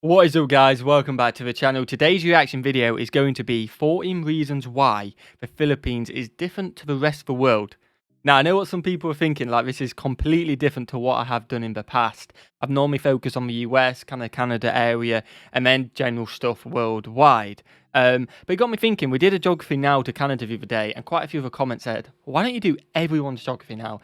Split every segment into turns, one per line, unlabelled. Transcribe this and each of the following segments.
What is up guys, welcome back to the channel. Today's reaction video is going to be 14 reasons why the Philippines is different to the rest of the world. Now I know what some people are thinking, like this is completely different to what I have done in the past. I've normally focused on the US, kind of Canada area, and then general stuff worldwide. But it got me thinking, we did a geography now to Canada the other day, and quite a few of the comments said, why don't you do everyone's geography now?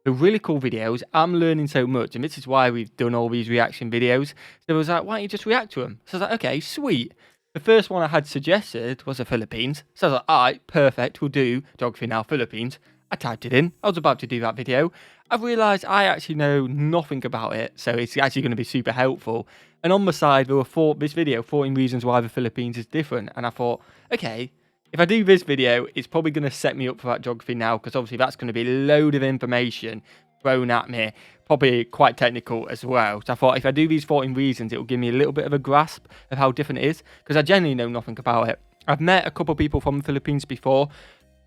They're really cool videos. I'm learning so much, and this is why we've done all these reaction videos. So I was like, why don't you just react to them? So I was like, okay, sweet. The first one I had suggested was the Philippines. So I was like, alright, perfect, we'll do Geography Now Philippines. I typed it in. I was about to do that video. I've realised I actually know nothing about it, so it's actually going to be super helpful. And on the side, there were this video, 14 reasons why the Philippines is different. And I thought, okay, if I do this video, it's probably going to set me up for that Geography Now, because obviously that's going to be a load of information thrown at me, probably quite technical as well. So I thought if I do these 14 reasons, it will give me a little bit of a grasp of how different it is, because I genuinely know nothing about it. I've met a couple of people from the Philippines before,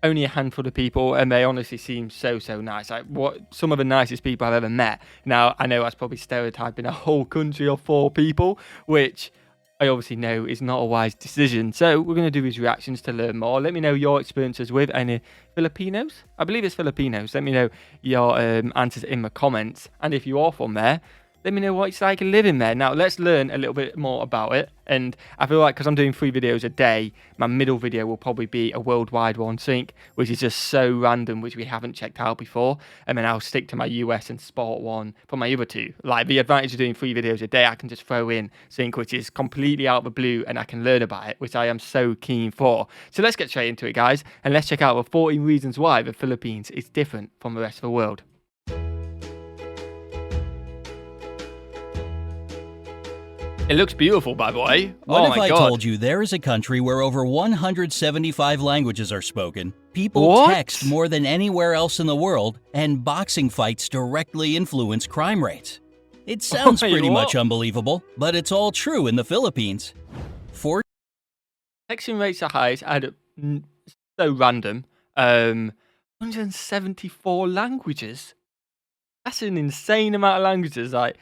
only a handful of people, and they honestly seem so nice. Like some of the nicest people I've ever met. Now I know that's probably stereotyping a whole country of 4 people, which I obviously know is not a wise decision. So we're going to do these reactions to learn more. Let me know your experiences with any Filipinos. I believe it's Filipinos. Let me know your answers in the comments. And if you are from there, let me know what it's like living there. Now, let's learn a little bit more about it. And I feel like because I'm doing 3 videos a day, my middle video will probably be a worldwide one sync, which is just so random, which we haven't checked out before. And then I'll stick to my US and sport one for my other 2. Like, the advantage of doing 3 videos a day, I can just throw in sync, which is completely out of the blue, and I can learn about it, which I am so keen for. So let's get straight into it, guys. And let's check out the 14 reasons why the Philippines is different from the rest of the world. It looks beautiful, by the way.
What if I told you there is a country where over 175 languages are spoken, people text more than anywhere else in the world, and boxing fights directly influence crime rates? It sounds pretty much unbelievable, but it's all true in the Philippines.
Texting rates are highest, so random. 174 languages. That's an insane amount of languages. Like,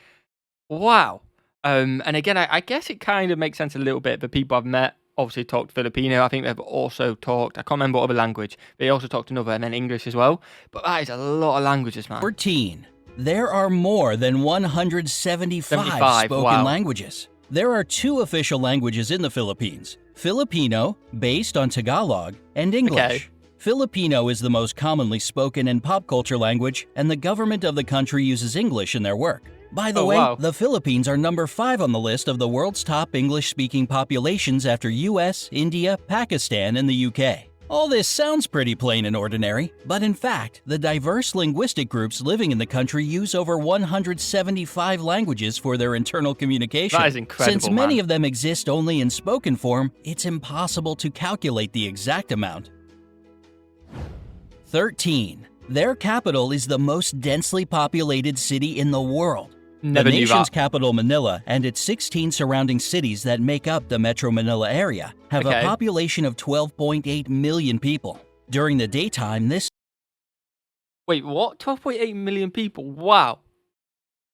wow. And again, I guess it kind of makes sense a little bit. The people I've met obviously talked Filipino. I think they've also talked, I can't remember what other language. They also talked another, and then English as well. But that is a lot of languages, man.
14. There are more than 175 spoken languages. There are 2 official languages in the Philippines: Filipino, based on Tagalog, and English.
Okay.
Filipino is the most commonly spoken and pop culture language, and the government of the country uses English in their work. By the way, the Philippines are number 5 on the list of the world's top English-speaking populations after US, India, Pakistan, and the UK. All this sounds pretty plain and ordinary, but in fact, the diverse linguistic groups living in the country use over 175 languages for their internal communication.
That is incredible,
Since many of them exist only in spoken form, it's impossible to calculate the exact amount. 13. Their capital is the most densely populated city in the world. The nation's capital, Manila, and its 16 surrounding cities that make up the Metro Manila area have a population of 12.8 million people. During the daytime, this...
Wait, what? 12.8 million people? Wow.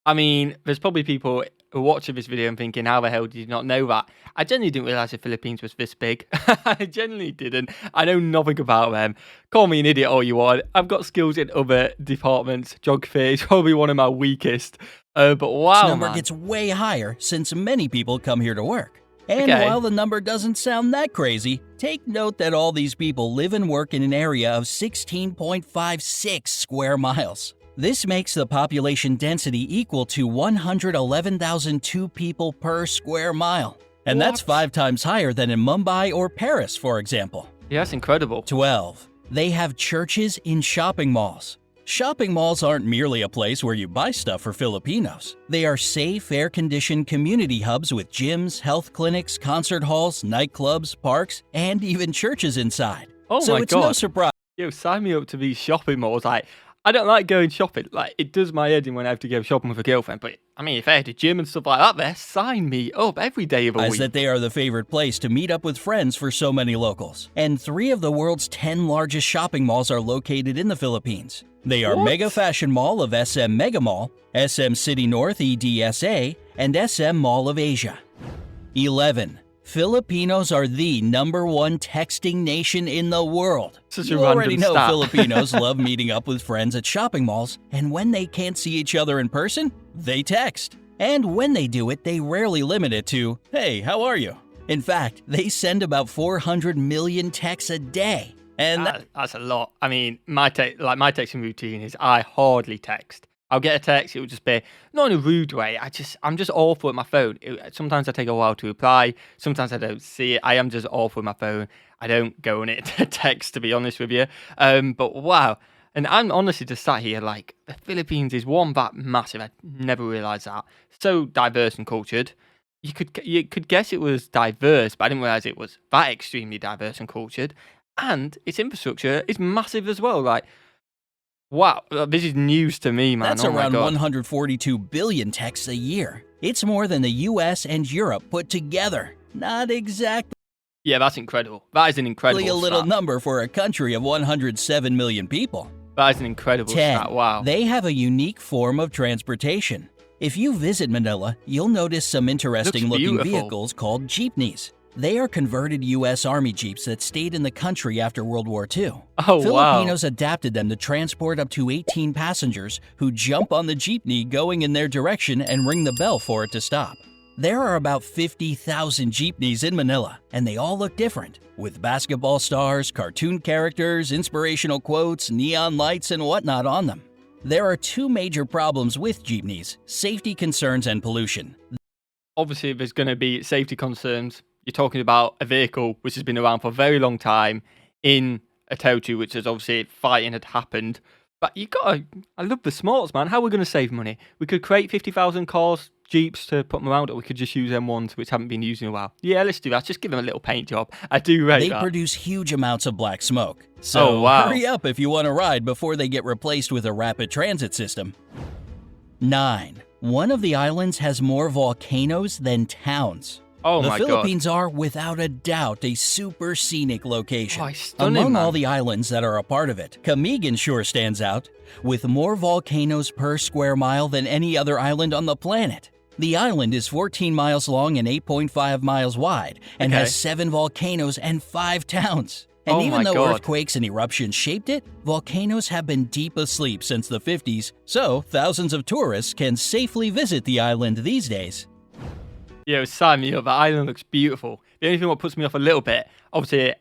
I mean, there's probably people who are watching this video and thinking, how the hell did you not know that? I genuinely didn't realise the Philippines was this big. I genuinely didn't. I know nothing about them. Call me an idiot all you want. I've got skills in other departments. Geography is probably one of my weakest. But wow,
this number gets way higher since many people come here to work. And while the number doesn't sound that crazy, take note that all these people live and work in an area of 16.56 square miles. This makes the population density equal to 111,002 people per square mile. And that's 5 times higher than in Mumbai or Paris, for example.
Yeah, that's incredible.
12. They have churches in shopping malls. Shopping malls aren't merely a place where you buy stuff for Filipinos. They are safe, air-conditioned community hubs with gyms, health clinics, concert halls, nightclubs, parks, and even churches inside.
Oh
so
my
it's
God.
No surprise.
Yo, sign me up to these shopping malls. Like, I don't like going shopping. Like, it does my head in when I have to go shopping with a girlfriend. But, I mean, if I had a gym and stuff like that there, sign me up every day of the week.
That they are the favorite place to meet up with friends for so many locals. And 3 of the world's 10 largest shopping malls are located in the Philippines. They are Mega Fashion Mall of SM Mega Mall, SM City North EDSA, and SM Mall of Asia. 11. Filipinos are the #1 texting nation in the world.
Such a
You
random
already know
stat.
Filipinos love meeting up with friends at shopping malls, and when they can't see each other in person, they text. And when they do it, they rarely limit it to, "Hey, how are you?" In fact, they send about 400 million texts a day. And
That's a lot. I mean, my texting routine is I hardly text. I'll get a text, it will just be not in a rude way. I'm just awful at my phone. Sometimes I take a while to reply. Sometimes I don't see it. I am just awful with my phone. I don't go on it to text, to be honest with you. But wow. And I'm honestly just sat here like the Philippines is one that massive. I never realised that. So diverse and cultured. You could guess it was diverse, but I didn't realise it was that extremely diverse and cultured. And its infrastructure is massive as well. Like, wow, this is news to me, man.
that's
Oh my
around
God.
142 billion texts a year. It's more than the US and Europe put together. Not exactly
Yeah, that's incredible. That is an incredible
a little
stat.
number for a country of 107 million people.
That is an incredible
10.
stat. Wow.
They have a unique form of transportation. If you visit Manila, you'll notice some interesting looking
beautiful.
vehicles called jeepneys. They are converted U.S. Army Jeeps that stayed in the country after World War II.
Oh, wow.
Filipinos adapted them to transport up to 18 passengers who jump on the jeepney going in their direction and ring the bell for it to stop. There are about 50,000 jeepneys in Manila, and they all look different, with basketball stars, cartoon characters, inspirational quotes, neon lights, and whatnot on them. There are two major problems with jeepneys: safety concerns and pollution.
Obviously, there's going to be safety concerns. You're talking about a vehicle which has been around for a very long time in a territory which has obviously fighting had happened. But I love the smarts, man. How are we going to save money? We could create 50,000 cars, Jeeps to put them around, or we could just use them ones which haven't been used in a while. Yeah, let's do that. Just give them a little paint job. I do rate
They
that.
produce huge amounts of black smoke. So
Oh, wow.
hurry up if you want to ride before they get replaced with a rapid transit system. 9. One of the islands has more volcanoes than towns.
Oh
The
my God.
Philippines are, without a doubt, a super scenic location.
Oh, it's stunning,
Among
man.
all the islands that are a part of it, Camigan sure stands out, with more volcanoes per square mile than any other island on the planet. The island is 14 miles long and 8.5 miles wide, and
Okay.
has 7 volcanoes and 5 towns. And
Oh
even
my
though
God.
earthquakes and eruptions shaped it, volcanoes have been deep asleep since the 50s, so thousands of tourists can safely visit the island these days.
Yeah, sign me up. The island looks beautiful. The only thing what puts me off a little bit, obviously,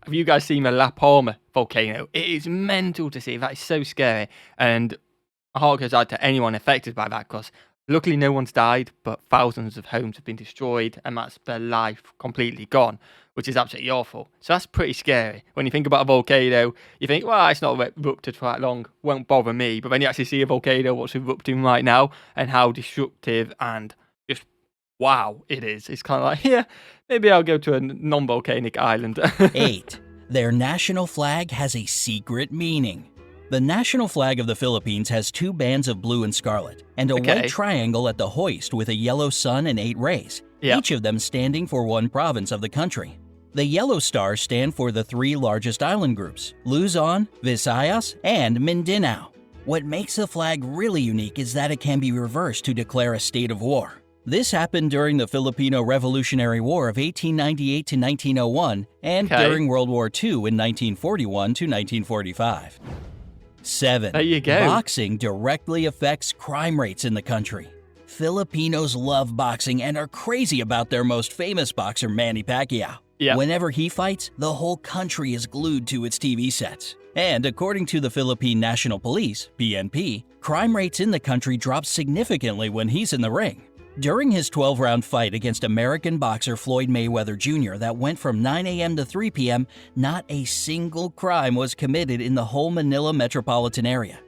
have you guys seen the La Palma volcano? It is mental to see. That is so scary. And my heart goes out to anyone affected by that, because luckily no one's died, but thousands of homes have been destroyed, and that's their life completely gone, which is absolutely awful. So that's pretty scary. When you think about a volcano, you think, well, it's not erupted for that long, won't bother me. But when you actually see a volcano, what's erupting right now, and how destructive and just wow it is. It's kind of like, yeah, maybe I'll go to a non-volcanic island.
8. Their national flag has a secret meaning. The national flag of the Philippines has 2 bands of blue and scarlet, and a
Okay.
white triangle at the hoist with a yellow sun and 8 rays,
Yep.
each of them standing for one province of the country. The yellow stars stand for the 3 largest island groups: Luzon, Visayas, and Mindanao. What makes the flag really unique is that it can be reversed to declare a state of war. This happened during the Filipino Revolutionary War of 1898 to 1901 and
Okay.
during World War II in 1941 to 1945. 7.
There you go.
Boxing directly affects crime rates in the country. Filipinos love boxing and are crazy about their most famous boxer, Manny Pacquiao.
Yeah.
Whenever he fights, the whole country is glued to its TV sets. And according to the Philippine National Police, PNP, crime rates in the country drop significantly when he's in the ring. During his 12-round fight against American boxer Floyd Mayweather Jr. that went from 9 a.m. to 3 p.m., not a single crime was committed in the whole Manila metropolitan area.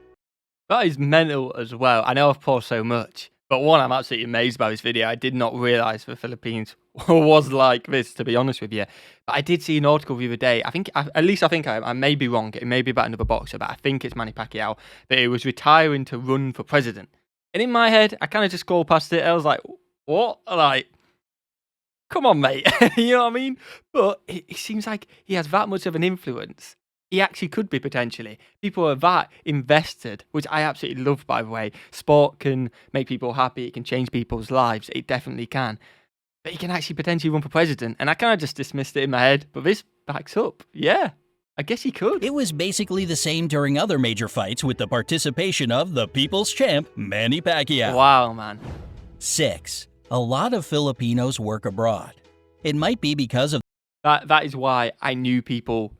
That is mental as well. I know I've paused so much, but one, I'm absolutely amazed by this video. I did not realise the Philippines was like this, to be honest with you. But I did see an article the other day. I think I may be wrong. It may be about another boxer, but I think it's Manny Pacquiao, that he was retiring to run for president. And in my head, I kind of just scrolled past it. I was like, what? Like, come on, mate. You know what I mean? But it seems like he has that much of an influence. He actually could be potentially. People are that invested, which I absolutely love, by the way. Sport can make people happy. It can change people's lives. It definitely can. But he can actually potentially run for president. And I kind of just dismissed it in my head. But this backs up. Yeah, I guess he could.
It was basically the same during other major fights with the participation of the people's champ, Manny Pacquiao.
Wow, man.
6. A lot of Filipinos work abroad. It might be because of
That is why I knew people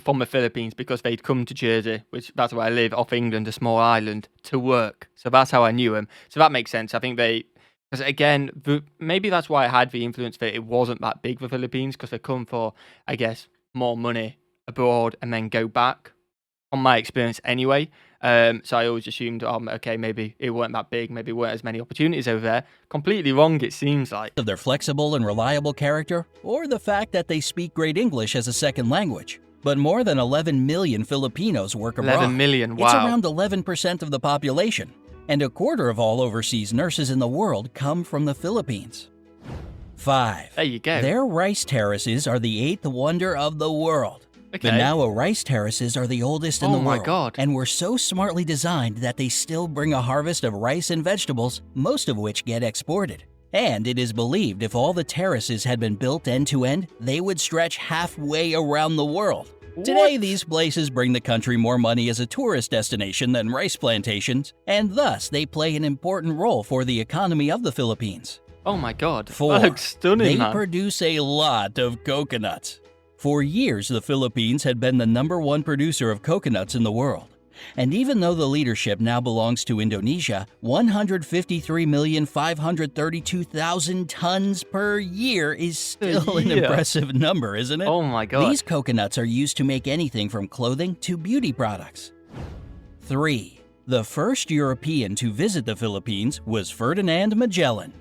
from the Philippines, because they'd come to Jersey, which that's where I live, off England, a small island, to work. So that's how I knew them. So that makes sense. I think because again, maybe that's why I had the influence that it wasn't that big, the Philippines, because they come for, I guess, more money abroad and then go back, on my experience anyway. So I always assumed, okay, maybe it weren't that big, maybe weren't as many opportunities over there. Completely wrong, it seems like.
Of their flexible and reliable character, or the fact that they speak great English as a second language. But more than 11 million Filipinos work abroad.
11 million, wow.
It's around 11% of the population. And a quarter of all overseas nurses in the world come from the Philippines. 5.
There you go.
Their rice terraces are the 8th wonder of the world.
Okay.
The Noa rice terraces are the oldest in the world.
Oh my God.
And were so smartly designed that they still bring a harvest of rice and vegetables, most of which get exported. And it is believed if all the terraces had been built end to end, they would stretch halfway around the world.
What?
Today, these places bring the country more money as a tourist destination than rice plantations, and thus they play an important role for the economy of the Philippines.
Oh my God.
4.
That looks stunning,
They
man.
produce a lot of coconuts. For years, the Philippines had been the #1 producer of coconuts in the world. And even though the leadership now belongs to Indonesia, 153,532,000 tons per year is still an impressive number, isn't it?
Oh my God.
These coconuts are used to make anything from clothing to beauty products. 3. The first European to visit the Philippines was Ferdinand Magellan.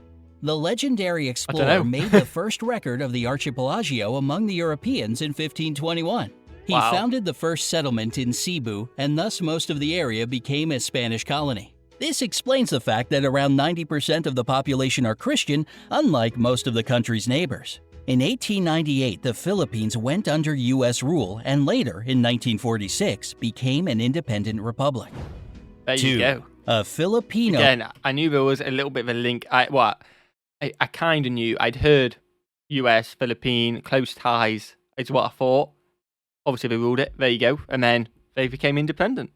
The legendary explorer made the first record of the archipelago among the Europeans in 1521. He founded the first settlement in Cebu, and thus most of the area became a Spanish colony. This explains the fact that around 90% of the population are Christian, unlike most of the country's neighbors. In 1898, the Philippines went under U.S. rule, and later, in 1946, became an independent republic.
There
2.
you go.
A Filipino...
Again, I knew there was a little bit of a link. I kind of knew. I'd heard US, Philippine, close ties is what I thought. Obviously, they ruled it. There you go. And then they became independent.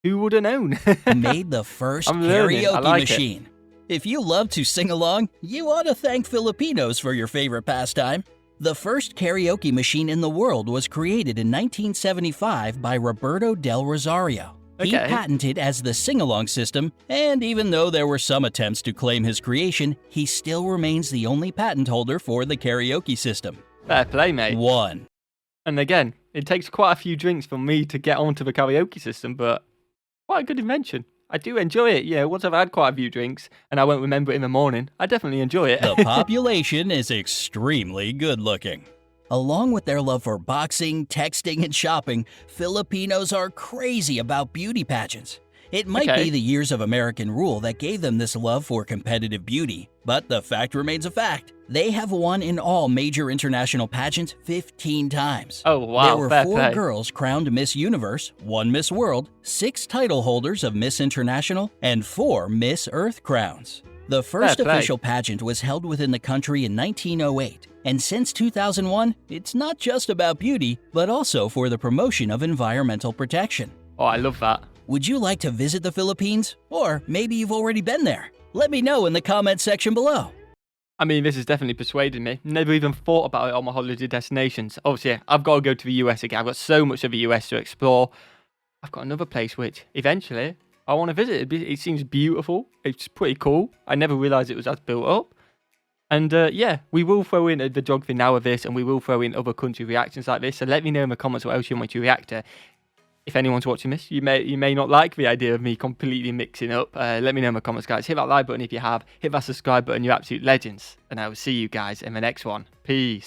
Who would have known?
made the first karaoke machine. If you love to sing along, you ought to thank Filipinos for your favorite pastime. The first karaoke machine in the world was created in 1975 by Roberto Del Rosario. He patented as the sing-along system, and even though there were some attempts to claim his creation, he still remains the only patent holder for the karaoke system.
Fair play, mate.
1.
And again, it takes quite a few drinks for me to get onto the karaoke system, but quite a good invention. I do enjoy it. Yeah, once I've had quite a few drinks and I won't remember it in the morning, I definitely enjoy it.
The population is extremely good-looking. Along with their love for boxing, texting, and shopping, Filipinos are crazy about beauty pageants. It might be the years of American rule that gave them this love for competitive beauty, but the fact remains a fact. They have won in all major international pageants 15 times.
Oh, wow.
There were 4 girls crowned Miss Universe, 1 Miss World, 6 title holders of Miss International, and 4 Miss Earth crowns. The first official pageant was held within the country in 1908, and since 2001, it's not just about beauty, but also for the promotion of environmental protection.
Oh, I love that.
Would you like to visit the Philippines? Or maybe you've already been there? Let me know in the comment section below.
I mean, this has definitely persuaded me. Never even thought about it on my holiday destinations. Obviously, I've got to go to the US again. I've got so much of the US to explore. I've got another place which, eventually, I want to visit. It seems beautiful. It's pretty cool. I never realised it was as built up. And yeah, we will throw in the geography now of this, and we will throw in other country reactions like this. So let me know in the comments what else you want me to react to. If anyone's watching this, you may not like the idea of me completely mixing up. Let me know in the comments, guys. Hit that like button if you have. Hit that subscribe button. You're absolute legends. And I will see you guys in the next one. Peace.